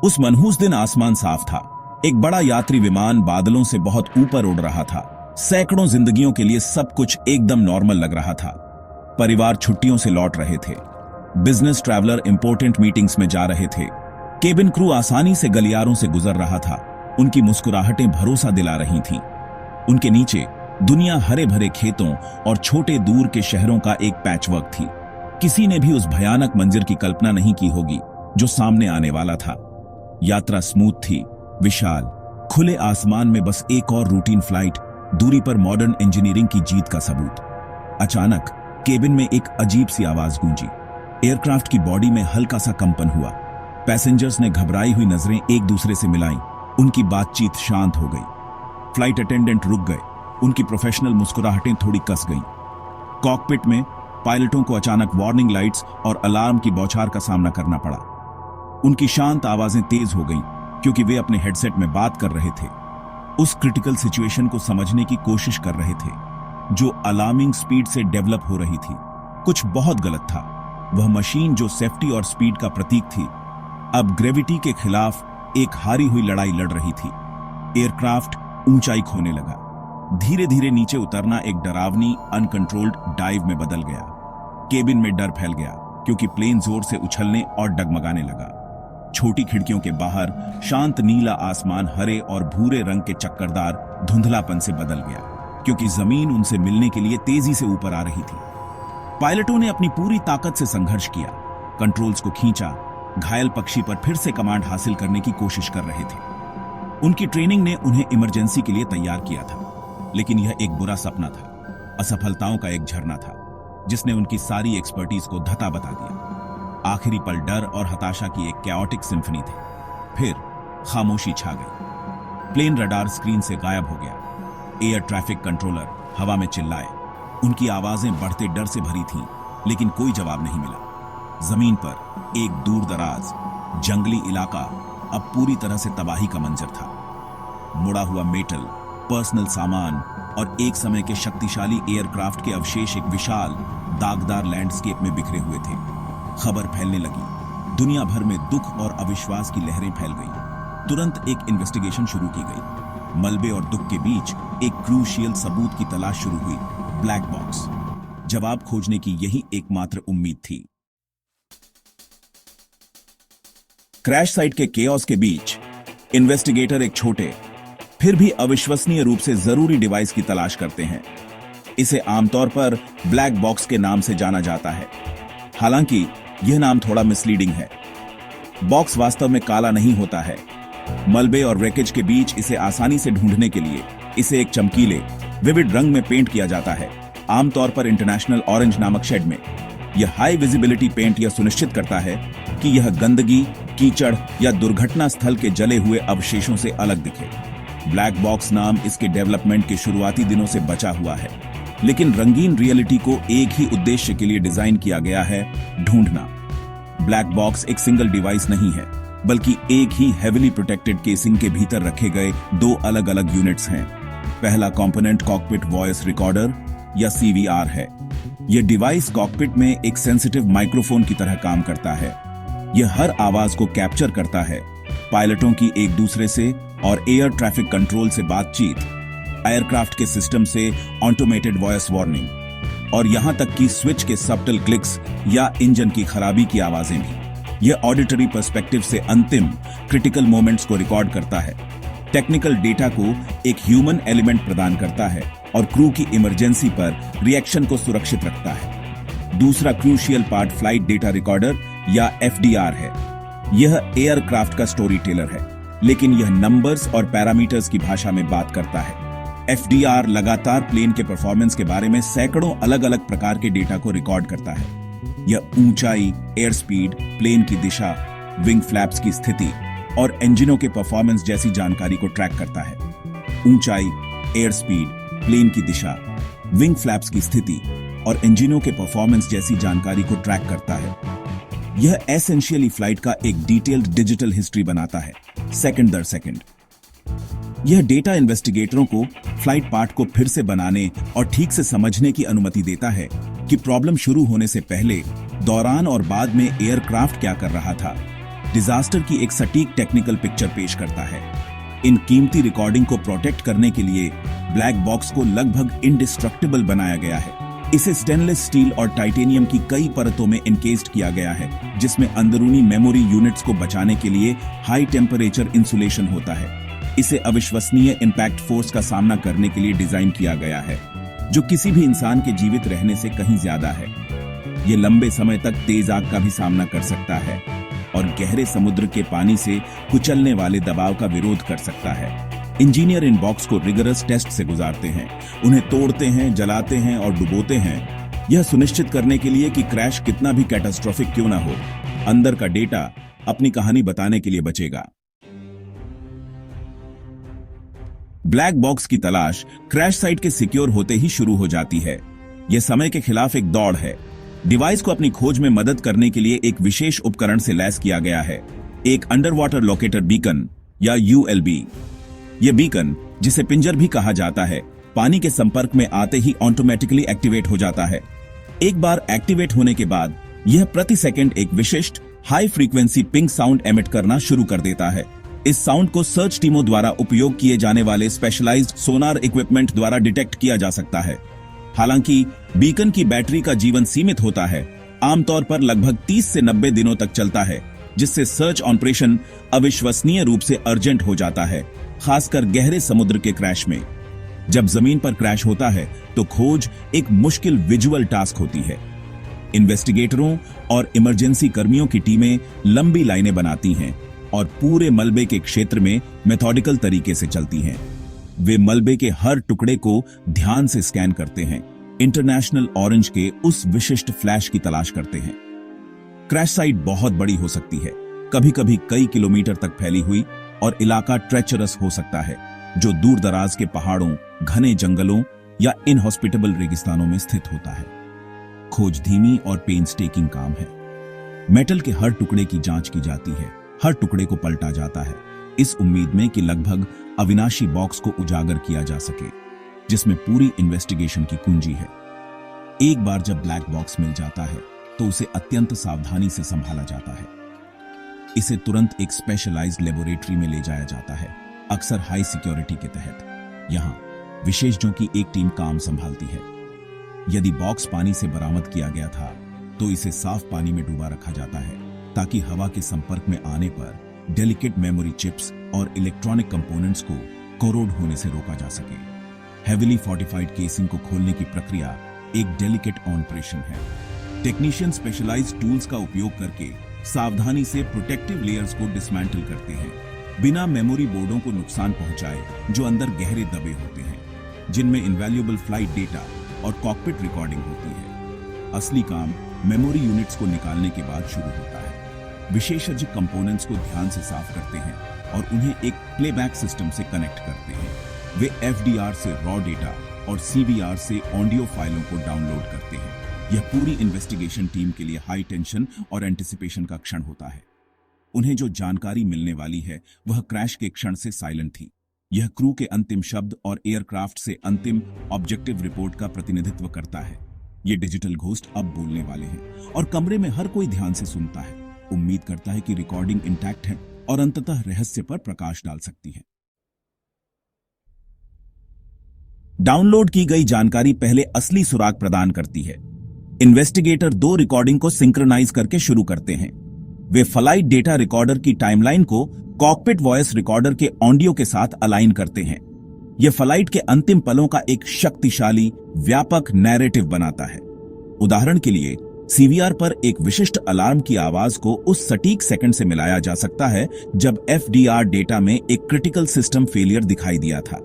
उस मनहूस दिन आसमान साफ था। एक बड़ा यात्री विमान बादलों से बहुत ऊपर उड़ रहा था। सैकड़ों जिंदगियों के लिए सब कुछ एकदम नॉर्मल लग रहा था। परिवार छुट्टियों से लौट रहे थे। बिजनेस ट्रैवलर इंपॉर्टेंट मीटिंग्स में जा रहे थे। केबिन क्रू आसानी से गलियारों से गुजर रहा था। उनकी मुस्कुराहटें भरोसा दिला रही थीं। उनके नीचे दुनिया हरे भरे खेतों और छोटे दूर के शहरों का एक पैचवर्क थी। किसी ने भी उस भयानक मंजर की कल्पना नहीं की होगी जो सामने आने वाला था। यात्रा स्मूथ थी, विशाल, खुले आसमान में बस एक और रूटीन फ्लाइट, दूरी पर मॉडर्न इंजीनियरिंग की जीत का सबूत। अचानक केबिन में एक अजीब सी आवाज गूंजी। एयरक्राफ्ट की बॉडी में हल्का सा कंपन हुआ। पैसेंजर्स ने घबराई हुई नजरें एक दूसरे से मिलाईं। उनकी बातचीत शांत हो गई। फ्लाइट अटेंडेंट रुक गए। उनकी प्रोफेशनल मुस्कुराहटें थोड़ी कस गईं। कॉकपिट में पायलटों को अचानक वार्निंग लाइट्स और अलार्म की बौछार का सामना करना पड़ा। उनकी शांत आवाजें तेज हो गईं क्योंकि वे अपने हेडसेट में बात कर रहे थे, उस क्रिटिकल सिचुएशन को समझने की कोशिश कर रहे थे जो अलार्मिंग स्पीड से डेवलप हो रही थी। कुछ बहुत गलत था। वह मशीन जो सेफ्टी और स्पीड का प्रतीक थी, अब ग्रेविटी के खिलाफ एक हारी हुई लड़ाई लड़ रही थी। एयरक्राफ्ट ऊंचाई खोने लगा। धीरे धीरे नीचे उतरना एक डरावनी अनकंट्रोल्ड डाइव में बदल गया। केबिन में डर फैल गया क्योंकि प्लेन जोर से उछलने और डगमगाने लगा। छोटी खिड़कियों के बाहर शांत नीला आसमान हरे और भूरे रंग के चक्करदार धुंधलापन से बदल गया क्योंकि जमीन उनसे मिलने के लिए तेजी से ऊपर आ रही थी। पायलटों ने अपनी पूरी ताकत से संघर्ष किया, कंट्रोल्स को खींचा, घायल पक्षी पर फिर से कमांड हासिल करने की कोशिश कर रहे थे। उनकी ट्रेनिंग ने उन्हें इमरजेंसी के लिए तैयार किया था, लेकिन यह एक बुरा सपना था। असफलताओं का एक झरना था जिसने उनकी सारी एक्सपर्टीज को धता बता दिया। आखिरी पल डर और हताशा की एक कैओटिक सिम्फनी थी। फिर खामोशी छा गई। प्लेन रडार स्क्रीन से गायब हो गया। एयर ट्रैफिक कंट्रोलर हवा में चिल्लाए। उनकी आवाजें बढ़ते डर से भरी थीं, लेकिन कोई जवाब नहीं मिला। जमीन पर एक दूर दराज जंगली इलाका अब पूरी तरह से तबाही का मंजर था। मुड़ा हुआ मेटल, पर्सनल सामान और एक समय के शक्तिशाली एयरक्राफ्ट के अवशेष एक विशाल दागदार लैंडस्केप में बिखरे हुए थे। खबर फैलने लगी। दुनिया भर में दुख और अविश्वास की लहरें फैल गईं। तुरंत एक इन्वेस्टिगेशन शुरू की गई। मलबे और दुख के बीच एक क्रूशियल सबूत की तलाश शुरू हुई, ब्लैक बॉक्स। जवाब खोजने की यही एकमात्र उम्मीद थी। क्रैश साइट के केओस के बीच इन्वेस्टिगेटर एक छोटे फिर भी अविश्वसनीय रूप से जरूरी डिवाइस की तलाश करते हैं। इसे आमतौर पर ब्लैक बॉक्स के नाम से जाना जाता है। हालांकि यह नाम थोड़ा मिसलीडिंग है। बॉक्स वास्तव में काला नहीं होता है। मलबे और रेकेज के बीच इसे आसानी से ढूंढने के लिए इसे एक चमकीले विविड रंग में पेंट किया जाता है, आमतौर पर इंटरनेशनल ऑरेंज नामक शेड में। यह हाई विजिबिलिटी पेंट यह सुनिश्चित करता है कि यह गंदगी, कीचड़ या दुर्घटना स्थल के जले हुए अवशेषों से अलग दिखे। ब्लैक बॉक्स नाम इसके डेवलपमेंट के शुरुआती दिनों से बचा हुआ है, लेकिन रंगीन रियलिटी को एक ही उद्देश्य के लिए डिजाइन किया गया है, ढूंढना। ब्लैक बॉक्स एक सिंगल डिवाइस नहीं है, बल्कि एक ही हेविली प्रोटेक्टेड केसिंग के भीतर रखे गए दो अलग अलग यूनिट्स हैं। पहला कंपोनेंट कॉकपिट वॉइस रिकॉर्डर या CVR है। यह डिवाइस कॉकपिट में एक सेंसिटिव माइक्रोफोन की तरह काम करता है। यह हर आवाज को कैप्चर करता है। पायलटों की एक दूसरे से और एयर ट्रैफिक कंट्रोल से बातचीत, एयरक्राफ्ट के सिस्टम से ऑटोमेटेड वॉइस वार्निंग और यहां तक कि स्विच के सबटल क्लिक्स या इंजन की खराबी की आवाजें भी। यह ऑडिटरी पर्सपेक्टिव से अंतिम क्रिटिकल मोमेंट्स को रिकॉर्ड करता है, टेक्निकल डेटा को एक ह्यूमन एलिमेंट प्रदान करता है और क्रू की इमरजेंसी पर रिएक्शन को सुरक्षित रखता है। दूसरा crucial part flight data recorder या FDR है। यह एयरक्राफ्ट का स्टोरी टेलर है, लेकिन यह नंबर्स और पैरामीटर्स की भाषा में बात करता है। FDR लगातार प्लेन के परफॉर्मेंस के बारे में सैकड़ों अलग अलग प्रकार के डेटा को रिकॉर्ड करता है। यह ऊंचाई, एयर स्पीड, प्लेन की दिशा, विंग फ्लैप्स की स्थिति और इंजनों के परफॉर्मेंस जैसी जानकारी को ट्रैक करता है। ऊंचाई, एयर स्पीड, प्लेन की दिशा, विंग फ्लैप्स की स्थिति और इंजनों के परफॉर्मेंस जैसी जानकारी को ट्रैक करता है। यह एसेंशियली फ्लाइट का एक डिटेल्ड डिजिटल हिस्ट्री बनाता है, सेकंड दर सेकंड। यह डेटा इन्वेस्टिगेटरों को फ्लाइट पार्ट को फिर से बनाने और ठीक से समझने की अनुमति देता है कि प्रॉब्लम शुरू होने से पहले, दौरान और बाद में एयरक्राफ्ट क्या कर रहा था। डिजास्टर की एक सटीक टेक्निकल पिक्चर पेश करता है। इन कीमती रिकॉर्डिंग को प्रोटेक्ट करने के लिए ब्लैक बॉक्स को लगभग इंडिस्ट्रक्टिबल बनाया गया है। इसे स्टेनलेस स्टील और टाइटेनियम की कई परतों में एनकेस्ड किया गया है, जिसमें अंदरूनी मेमोरी यूनिट्स को बचाने के लिए हाई टेम्परेचर इंसुलेशन होता है। इसे अविश्वसनीय इंपैक्ट फोर्स का सामना करने के लिए डिजाइन किया गया है, जो किसी भी इंसान के जीवित रहने से कहीं ज्यादा है। ये लंबे समय तक तेज आग का भी सामना कर सकता है और गहरे समुद्र के पानी से कुचलने वाले दबाव का विरोध कर सकता है। इंजीनियर इन बॉक्स को रिगरस टेस्ट से गुजारते हैं, उन्हें तोड़ते हैं, जलाते हैं और डुबोते हैं, यह सुनिश्चित करने के लिए कि क्रैश कितना भी कैटास्ट्रोफिक क्यों ना हो, अंदर का डेटा अपनी कहानी बताने के लिए बचेगा। ब्लैक बॉक्स की तलाश क्रैश साइट के सिक्योर होते ही शुरू हो जाती है। यह समय के खिलाफ एक दौड़ है। डिवाइस को अपनी खोज में मदद करने के लिए एक विशेष उपकरण से लैस किया गया है, एक अंडर वाटर लोकेटर बीकन या यूएलबी। यह बीकन, जिसे पिंजर भी कहा जाता है, पानी के संपर्क में आते ही ऑटोमेटिकली एक्टिवेट हो जाता है। एक बार एक्टिवेट होने के बाद यह प्रति सेकंड एक विशिष्ट high frequency ping sound emit करना शुरू कर देता है। इस साउंड को सर्च टीमों द्वारा उपयोग किए जाने वाले स्पेशलाइज्ड सोनार इक्विपमेंट द्वारा डिटेक्ट किया जा सकता है। हालांकि बीकन की बैटरी का जीवन सीमित होता है, आमतौर पर लगभग 30 से 90 दिनों तक चलता है, जिससे सर्च ऑपरेशन अविश्वसनीय रूप से अर्जेंट हो जाता है, खासकर गहरे समुद्र के क्रैश में। जब जमीन पर क्रैश होता है तो खोज एक मुश्किल विजुअल टास्क होती है। इन्वेस्टिगेटरों और इमरजेंसी कर्मियों की टीमें लंबी लाइनें बनाती हैं और पूरे मलबे के क्षेत्र में मेथोडिकल तरीके से चलती हैं। वे मलबे के हर टुकड़े को ध्यान से स्कैन करते हैं, इंटरनेशनल ऑरेंज के उस विशिष्ट फ्लैश की तलाश करते हैं। क्रैश साइट बहुत बड़ी हो सकती है, कभी कभी कई किलोमीटर तक फैली हुई, और इलाका ट्रेचरस हो सकता है, जो दूर दराज के पहाड़ों, घने जंगलों या इनहॉस्पिटेबल रेगिस्तानों में स्थित होता है। खोज धीमी और पेनस्टेकिंग काम है। मेटल के हर टुकड़े की जांच की जाती है, हर टुकड़े को पलटा जाता है, इस उम्मीद में कि लगभग अविनाशी बॉक्स को उजागर किया जा सके, जिसमें पूरी इन्वेस्टिगेशन की कुंजी है। एक बार जब ब्लैक बॉक्स मिल जाता है तो उसे अत्यंत सावधानी से संभाला जाता है। इसे तुरंत एक स्पेशलाइज्ड लेबोरेटरी में ले जाया जाता है, अक्सर हाई सिक्योरिटी के तहत। यहां विशेषज्ञों की एक टीम काम संभालती है। यदि बॉक्स पानी से बरामद किया गया था तो इसे साफ पानी में डूबा रखा जाता है, ताकि हवा के संपर्क में आने पर डेलिकेट मेमोरी चिप्स और इलेक्ट्रॉनिक कंपोनेंट्स को कोरोड होने से रोका जा सके। हेविली फोर्टिफाइड केसिंग को खोलने की प्रक्रिया एक डेलिकेट ऑपरेशन है। टेक्नीशियन स्पेशलाइज्ड टूल्स का उपयोग करके सावधानी से प्रोटेक्टिव लेयर्स को डिसमेंटल करते हैं, बिना मेमोरी बोर्डों को नुकसान पहुंचाए, जो अंदर गहरे दबे होते हैं, जिनमें इनवैल्यूएबल फ्लाइट डेटा और कॉकपिट रिकॉर्डिंग होती है। असली काम मेमोरी यूनिट्स को निकालने के बाद शुरू होता है। विशेषज्ञ कंपोनेंट्स को ध्यान से साफ करते हैं और उन्हें एक प्लेबैक सिस्टम से कनेक्ट करते हैं। वे एफडीआर से रॉ डेटा और सीवीआर से ऑडियो फाइलों को डाउनलोड करते हैं। यह पूरी इन्वेस्टिगेशन टीम के लिए हाई टेंशन और एंटिसिपेशन का क्षण होता है। उन्हें जो जानकारी मिलने वाली है वह क्रैश के क्षण से साइलेंट थी। यह क्रू के अंतिम शब्द और एयरक्राफ्ट से अंतिम ऑब्जेक्टिव रिपोर्ट का प्रतिनिधित्व करता है। ये डिजिटल घोस्ट अब बोलने वाले हैं और कमरे में हर कोई ध्यान से सुनता है, उम्मीद करता है कि रिकॉर्डिंग इंटैक्ट है और अंततः रहस्य पर प्रकाश डाल सकती है। डाउनलोड की गई जानकारी पहले असली सुराग प्रदान करती है। इन्वेस्टिगेटर 2 रिकॉर्डिंग को सिंक्रोनाइज करके शुरू करते हैं। वे फ्लाइट डेटा रिकॉर्डर की टाइमलाइन को कॉकपिट वॉइस रिकॉर्डर के ऑडियो के साथ अलाइन करते हैं। यह फ्लाइट के अंतिम पलों का एक शक्तिशाली, व्यापक नैरेटिव बनाता है। उदाहरण के लिए, सीवीआर पर एक विशिष्ट अलार्म की आवाज को उस सटीक सेकंड से मिलाया जा सकता है जब एफडीआर डेटा में एक क्रिटिकल सिस्टम फेलियर दिखाई दिया था।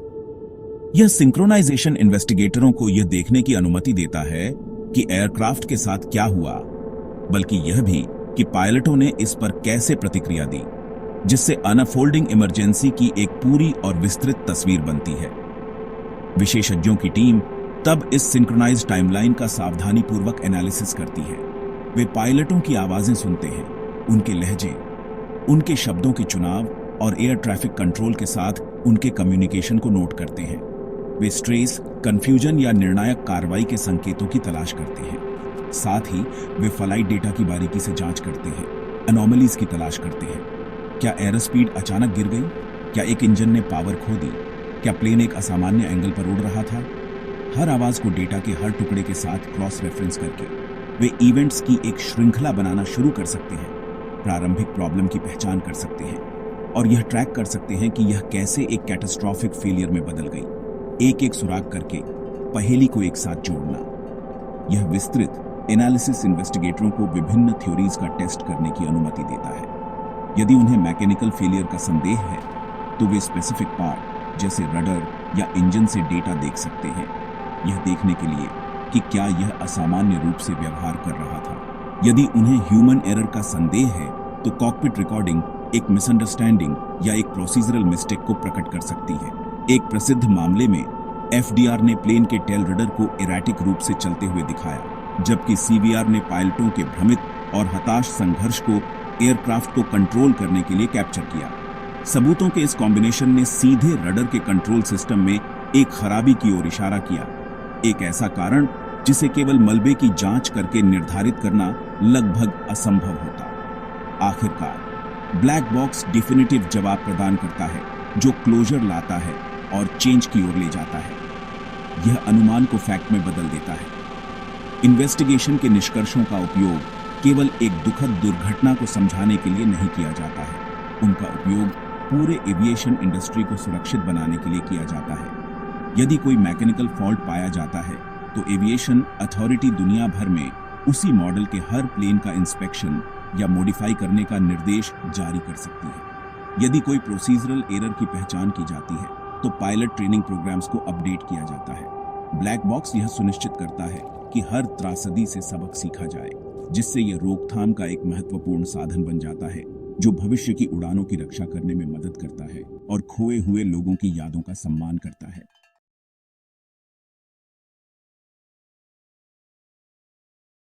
यह सिंक्रोनाइजेशन इन्वेस्टिगेटरों को यह देखने की अनुमति देता है कि एयरक्राफ्ट के साथ क्या हुआ, बल्कि यह भी कि पायलटों ने इस पर कैसे प्रतिक्रिया दी, जिससे अनफोल्डिंग इमरजेंसी की एक पूरी और विस्तृत तस्वीर बनती है। विशेषज्ञों की टीम तब इस सिंक्रोनाइज्ड टाइमलाइन का सावधानीपूर्वक एनालिसिस करती है। वे पायलटों की आवाजें सुनते हैं, उनके लहजे, उनके शब्दों के चुनाव और एयर ट्रैफिक कंट्रोल के साथ उनके कम्युनिकेशन को नोट करते हैं। वे स्ट्रेस, कंफ्यूजन या निर्णायक कार्रवाई के संकेतों की तलाश करते हैं। साथ ही वे फ्लाइट डेटा की बारीकी से जांच करते हैं, अनोमलीज की तलाश करते हैं। क्या एयर स्पीड अचानक गिर गई? क्या एक इंजन ने पावर खो दी? क्या प्लेन एक असामान्य एंगल पर उड़ रहा था? हर आवाज को डेटा के हर टुकड़े के साथ क्रॉस रेफरेंस करके वे इवेंट्स की एक श्रृंखला बनाना शुरू कर सकते हैं, प्रारंभिक प्रॉब्लम की पहचान कर सकते हैं और यह ट्रैक कर सकते हैं कि यह कैसे एक कैटास्ट्रॉफिक फेलियर में बदल गई। एक एक सुराग करके पहेली को एक साथ जोड़ना। यह विस्तृत एनालिसिस इन्वेस्टिगेटरों को विभिन्न थ्योरीज का टेस्ट करने की अनुमति देता है। यदि उन्हें मैकेनिकल फेलियर का संदेह है तो वे स्पेसिफिक पार्ट जैसे रडर या इंजन से डेटा देख सकते हैं, यह देखने के लिए कि क्या यह असामान्य रूप से व्यवहार कर रहा था। यदि उन्हें ह्यूमन एरर का संदेह है तो कॉकपिट रिकॉर्डिंग एक मिसअंडरस्टैंडिंग या एक प्रोसीजरल मिस्टेक को प्रकट कर सकती है। एक प्रसिद्ध मामले में एफडीआर ने प्लेन के टेल रडर को इरैटिक रूप से चलते हुए दिखाया, जबकि सीवीआर ने पायलटों के भ्रमित और हताश संघर्ष को एयरक्राफ्ट को कंट्रोल करने के लिए कैप्चर किया। सबूतों के इस कॉम्बिनेशन ने सीधे रडर के कंट्रोल सिस्टम में एक खराबी की ओर इशारा किया, एक ऐसा कारण जिसे केवल मलबे की जांच करके निर्धारित करना लगभग असंभव होता। आखिरकार ब्लैक बॉक्स डिफिनिटिव जवाब प्रदान करता है जो क्लोजर लाता है और चेंज की ओर ले जाता है। यह अनुमान को फैक्ट में बदल देता है। इन्वेस्टिगेशन के निष्कर्षों का उपयोग केवल एक दुखद दुर्घटना को समझाने के लिए नहीं किया जाता है, उनका उपयोग पूरे एविएशन इंडस्ट्री को सुरक्षित बनाने के लिए किया जाता है। यदि कोई मैकेनिकल फॉल्ट पाया जाता है तो एविएशन अथॉरिटी दुनिया भर में उसी मॉडल के हर प्लेन का इंस्पेक्शन या मॉडिफाई करने का निर्देश जारी कर सकती है। यदि कोई प्रोसीजरल एरर की पहचान की जाती है तो पायलट ट्रेनिंग प्रोग्राम्स को अपडेट किया जाता है। ब्लैक बॉक्स यह सुनिश्चित करता है कि हर त्रासदी से सबक सीखा जाए, जिससे यह रोकथाम का एक महत्वपूर्ण साधन बन जाता है जो भविष्य की उड़ानों की रक्षा करने में मदद करता है और खोए हुए लोगों की यादों का सम्मान करता है।